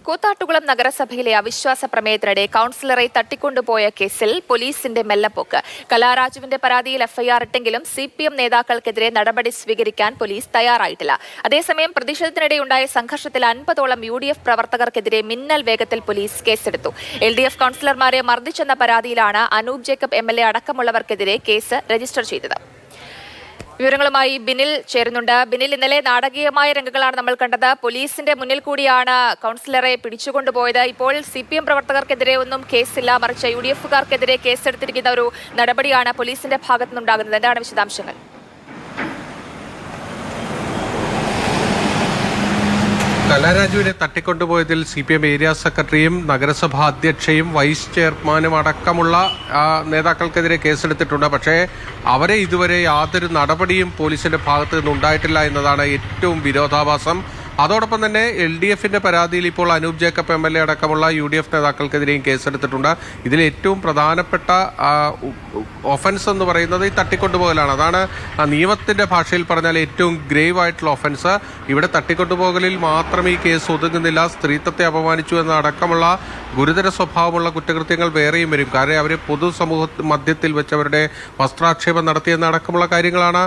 കൂത്താട്ടുകുളം നഗരസഭയിലെ അവിശ്വാസ പ്രമേയത്തിനിടെ കൌൺസിലറെ തട്ടിക്കൊണ്ടുപോയ കേസിൽ പോലീസിന്റെ മെല്ലപ്പോക്ക്. കലാരാജുവിന്റെ പരാതിയിൽ എഫ്ഐആർ ഇട്ടെങ്കിലും CPM നേതാക്കൾക്കെതിരെ നടപടി സ്വീകരിക്കാൻ പോലീസ് തയ്യാറായിട്ടില്ല. അതേസമയം പ്രതിഷേധത്തിനിടെയുണ്ടായ സംഘർഷത്തിൽ 50ഓളം UDF പ്രവർത്തകർക്കെതിരെ മിന്നൽ വേഗത്തിൽ പോലീസ് കേസെടുത്തു. LDF കൌൺസിലർമാരെ മർദ്ദിച്ചെന്ന പരാതിയിലാണ് അനൂപ് ജേക്കബ് MLA അടക്കമുള്ളവർക്കെതിരെ കേസ് രജിസ്റ്റർ ചെയ്തത്. വിവരങ്ങളുമായി ബിനിൽ ചേരുന്നുണ്ട്. ബിനിൽ, ഇന്നലെ നാടകീയമായ രംഗങ്ങളാണ് നമ്മൾ കണ്ടത്. പോലീസിന്റെ മുന്നിൽ കൂടിയാണ് കൌൺസിലറെ പിടിച്ചുകൊണ്ടുപോയത്. ഇപ്പോൾ CPM പ്രവർത്തകർക്കെതിരെ ഒന്നും കേസില്ല, മറിച്ച് UDFകാർക്കെതിരെ കേസെടുത്തിരിക്കുന്ന ഒരു നടപടിയാണ് പോലീസിന്റെ ഭാഗത്തുനിന്നുണ്ടാകുന്നത്. എന്താണ് വിശദാംശങ്ങൾ? കലാരാജുവിനെ തട്ടിക്കൊണ്ടുപോയതിൽ CPM ഏരിയ സെക്രട്ടറിയും നഗരസഭാ അധ്യക്ഷയും വൈസ് ചെയർമാനും അടക്കമുള്ള നേതാക്കൾക്കെതിരെ കേസെടുത്തിട്ടുണ്ട്. പക്ഷേ അവരെ ഇതുവരെ യാതൊരു നടപടിയും പോലീസിന്റെ ഭാഗത്തു നിന്നുണ്ടായിട്ടില്ല എന്നതാണ് ഏറ്റവും വിരോധാഭാസം. അതോടൊപ്പം തന്നെ LDFന്റെ പരാതിയിൽ ഇപ്പോൾ അനൂപ് ജേക്കബ് MLA അടക്കമുള്ള UDF നേതാക്കൾക്കെതിരെയും കേസെടുത്തിട്ടുണ്ട്. ഇതിൽ ഏറ്റവും പ്രധാനപ്പെട്ട ഒഫൻസ് എന്ന് പറയുന്നത് ഈ തട്ടിക്കൊണ്ടുപോകലാണ്. അതാണ് നിയമത്തിന്റെ ഭാഷയിൽ പറഞ്ഞാൽ ഏറ്റവും ഗ്രേവ് ആയിട്ടുള്ള ഒഫൻസ്. ഇവിടെ തട്ടിക്കൊണ്ടുപോകലിൽ മാത്രം ഈ കേസ് ഒതുങ്ങുന്നില്ല. സ്ത്രീത്വത്തെ അപമാനിച്ചു എന്ന അടക്കമുള്ള ഗുരുതര സ്വഭാവമുള്ള കുറ്റകൃത്യങ്ങൾ വേറെയും വരും. കാരണം അവർ പൊതുസമൂഹ മധ്യത്തിൽ വെച്ചവരുടെ വസ്ത്രാക്ഷേപം നടത്തിയെന്ന അടക്കമുള്ള കാര്യങ്ങളാണ്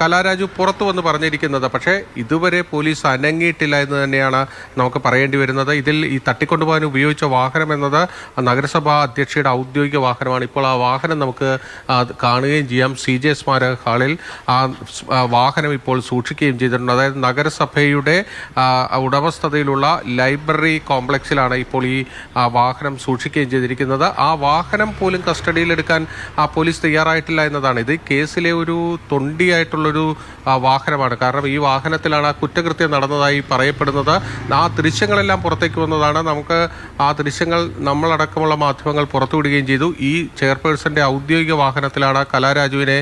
കലാരാജു പുറത്തു വന്ന് പറഞ്ഞിരിക്കുന്നത്. പക്ഷേ ഇതുവരെ പോലീസ് അനങ്ങിയിട്ടില്ല എന്ന് തന്നെയാണ് നമുക്ക് പറയേണ്ടി വരുന്നത്. ഇതിൽ ഈ തട്ടിക്കൊണ്ടുപോകാൻ ഉപയോഗിച്ച വാഹനം എന്നത് നഗരസഭാ അധ്യക്ഷയുടെ ഔദ്യോഗിക വാഹനമാണ്. ഇപ്പോൾ ആ വാഹനം നമുക്ക് കാണുകയും ചെയ്യാം. CJ സ്മാരക ഹാളിൽ ആ വാഹനം ഇപ്പോൾ സൂക്ഷിക്കുകയും ചെയ്തിട്ടുണ്ട്. അതായത് നഗരസഭയുടെ ഉടമസ്ഥതയിലുള്ള ലൈബ്രറി കോംപ്ലക്സിലാണ് ഇപ്പോൾ ഈ വാഹനം സൂക്ഷിക്കുകയും ചെയ്തിരിക്കുന്നത്. ആ വാഹനം പോലും കസ്റ്റഡിയിലെടുക്കാൻ പോലീസ് തയ്യാറായിട്ടില്ല എന്നതാണ്. ഇത് കേസിലെ ഒരു തൊണ്ടിയായിട്ടുള്ളൊരു വാഹനമാണ്. കാരണം ഈ വാഹനത്തിലാണ് കുറ്റകൃത്യം നടന്നതായി പറയപ്പെടുന്നത്. ആ ദൃശ്യങ്ങളെല്ലാം പുറത്തേക്ക് വന്നതാണ്. നമുക്ക് ആ ദൃശ്യങ്ങൾ നമ്മളടക്കമുള്ള മാധ്യമങ്ങൾ പുറത്തുവിടുകയും ചെയ്തു. ഈ ചെയർപേഴ്സന്റെ ഔദ്യോഗിക വാഹനത്തിലാണ് കലാരാജുവിനെ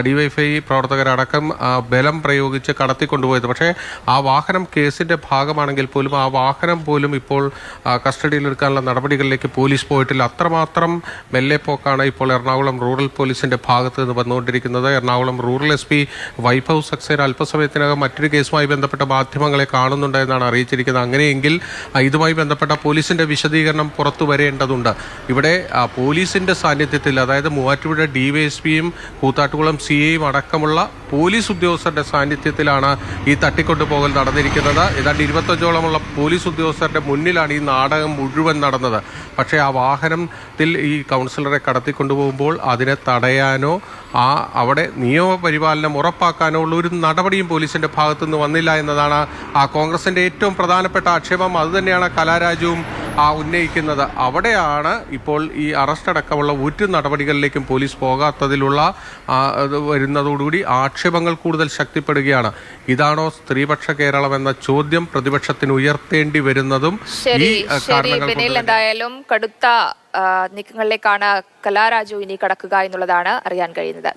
DYFI പ്രവർത്തകരടക്കം ബലം പ്രയോഗിച്ച് കടത്തിക്കൊണ്ടുപോയത്. പക്ഷേ ആ വാഹനം കേസിന്റെ ഭാഗമാണെങ്കിൽ പോലും ആ വാഹനം പോലും ഇപ്പോൾ കസ്റ്റഡിയിലെടുക്കാനുള്ള നടപടികളിലേക്ക് പോലീസ് പോയിട്ടില്ല. അത്രമാത്രം മെല്ലെപ്പോക്കാണ് ഇപ്പോൾ എറണാകുളം റൂറൽ പോലീസിന്റെ ഭാഗത്ത് നിന്ന് വന്നുകൊണ്ടിരിക്കുന്നത്. എറണാകുളം റൂറൽ SP വൈഭവ് സക്സേന അല്പസമയത്തിനകം മറ്റൊരു കേസുമായി ബന്ധപ്പെട്ട മാധ്യമങ്ങളെ കാണുന്നുണ്ട് എന്നാണ് അറിയിച്ചിരിക്കുന്നത്. അങ്ങനെയെങ്കിൽ ഇതുമായി ബന്ധപ്പെട്ട പോലീസിന്റെ വിശദീകരണം പുറത്തു വരേണ്ടതുണ്ട്. ഇവിടെ പോലീസിന്റെ സാന്നിധ്യത്തിൽ, അതായത് മൂവാറ്റുപുഴ DYSPയും കൂത്താട്ടുകുളം CAയും അടക്കമുള്ള പോലീസ് ഉദ്യോഗസ്ഥരുടെ സാന്നിധ്യത്തിലാണ് ഈ തട്ടിക്കൊണ്ടുപോകൽ നടന്നിരിക്കുന്നത്. ഏതാണ്ട് 25ഓളമുള്ള പോലീസ് ഉദ്യോഗസ്ഥരുടെ മുന്നിലാണ് ഈ നാടകം മുഴുവൻ നടന്നത്. പക്ഷേ ആ വാഹനത്തിൽ ഈ കൗൺസിലറെ കടത്തിക്കൊണ്ടുപോകുമ്പോൾ അതിനെ തടയാനോ അവിടെ നിയമപരിപാലനം ഉറപ്പാക്കാനോ ഉള്ള ഒരു നടപടിയും പോലീസിന്റെ ഭാഗത്തുനിന്ന് വന്നില്ല എന്നതാണ് കോൺഗ്രസിന്റെ ഏറ്റവും പ്രധാനപ്പെട്ട ആക്ഷേപം. അതുതന്നെയാണ് കലാരാജുവും ഉന്നയിക്കുന്നത്. അവിടെയാണ് ഇപ്പോൾ ഈ അറസ്റ്റ് അടക്കമുള്ള ഒരു നടപടികളിലേക്കും പോലീസ് പോകാത്തതിലുള്ള വരുന്നതോടുകൂടി ആക്ഷേപങ്ങൾ കൂടുതൽ ശക്തിപ്പെടുകയാണ്. ഇതാണോ സ്ത്രീപക്ഷ കേരളം എന്ന ചോദ്യം പ്രതിപക്ഷത്തിന് ഉയർത്തേണ്ടി വരുന്നതും ഈ കാരണങ്ങൾ. എന്തായാലും കടുത്ത നീക്കങ്ങളിലേക്കാണ് കലാരാജു ഇനി കടക്കുക എന്നുള്ളതാണ് അറിയാൻ കഴിയുന്നത്.